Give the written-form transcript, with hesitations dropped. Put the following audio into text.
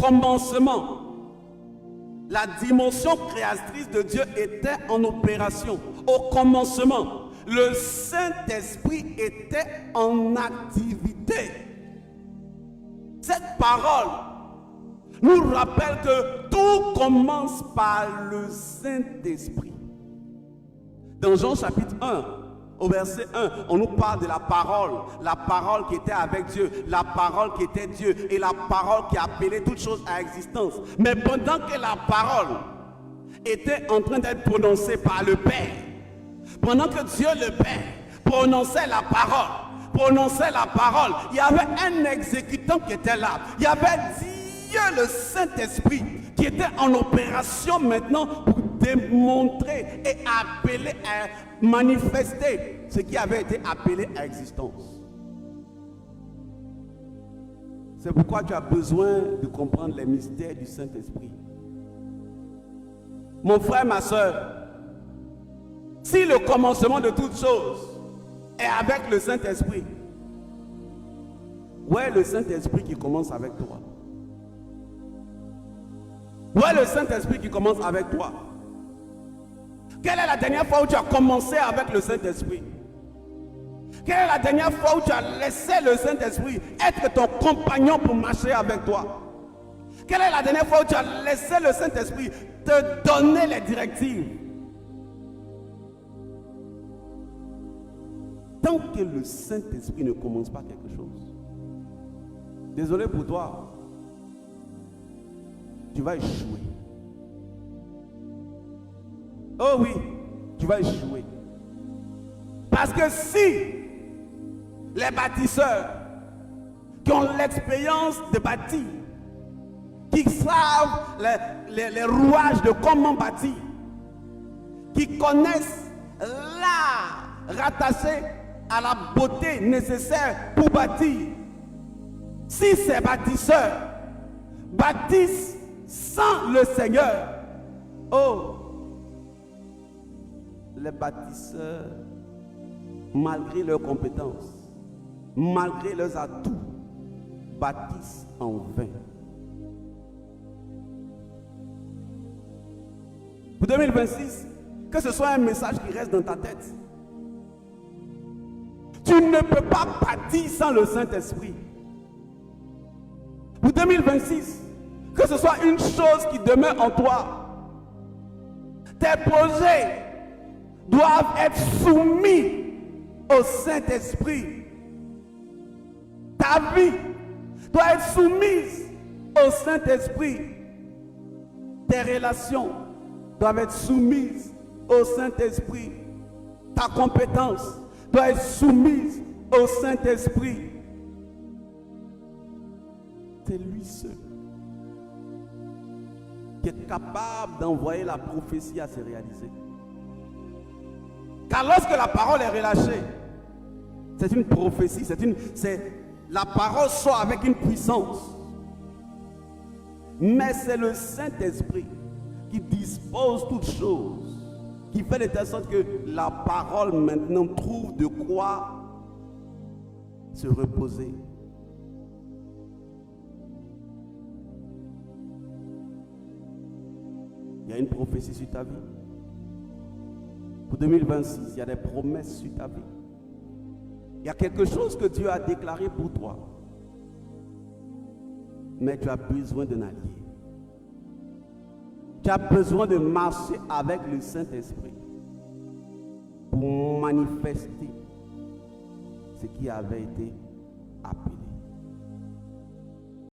commencement, la dimension créatrice de Dieu était en opération. Au commencement, le Saint-Esprit était en activité. Cette parole nous rappelle que tout commence par le Saint-Esprit. Dans Jean chapitre 1, au verset 1, on nous parle de la parole qui était avec Dieu, la parole qui était Dieu et la parole qui appelait toutes choses à existence. Mais pendant que la parole était en train d'être prononcée par le Père, pendant que Dieu le Père prononçait la parole, il y avait un exécutant qui était là. Il y avait Dieu le Saint-Esprit qui était en opération maintenant pour démontrer et appeler à manifester ce qui avait été appelé à existence. C'est pourquoi tu as besoin de comprendre les mystères du Saint-Esprit. Mon frère, ma soeur, si le commencement de toutes choses est avec le Saint-Esprit, où est le Saint-Esprit qui commence avec toi? Où est le Saint-Esprit qui commence avec toi? Quelle est la dernière fois où tu as commencé avec le Saint-Esprit? Quelle est la dernière fois où tu as laissé le Saint-Esprit être ton compagnon pour marcher avec toi? Quelle est la dernière fois où tu as laissé le Saint-Esprit te donner les directives? Tant que le Saint-Esprit ne commence pas quelque chose, désolé pour toi, tu vas échouer. Oh oui, tu vas échouer. Parce que si les bâtisseurs qui ont l'expérience de bâtir, qui savent les rouages de comment bâtir, qui connaissent l'art rattaché à la beauté nécessaire pour bâtir, si ces bâtisseurs bâtissent sans le Seigneur, oh, les bâtisseurs, malgré leurs compétences, malgré leurs atouts, bâtissent en vain. Pour 2026, que ce soit un message qui reste dans ta tête. Tu ne peux pas bâtir sans le Saint-Esprit. Pour 2026, que ce soit une chose qui demeure en toi. Tes projets doivent être soumis au Saint-Esprit. Ta vie doit être soumise au Saint-Esprit. Tes relations doivent être soumises au Saint-Esprit. Ta compétence doit être soumise au Saint-Esprit. C'est lui seul qui est capable d'envoyer la prophétie à se réaliser. Car lorsque la parole est relâchée, c'est une prophétie, la parole sort avec une puissance. Mais c'est le Saint-Esprit qui dispose toutes choses, qui fait de telle sorte que la parole maintenant trouve de quoi se reposer. Il y a une prophétie sur ta vie. Pour 2026, il y a des promesses sur ta vie. Il y a quelque chose que Dieu a déclaré pour toi. Mais tu as besoin d'un allié. Tu as besoin de marcher avec le Saint-Esprit pour manifester ce qui avait été appelé.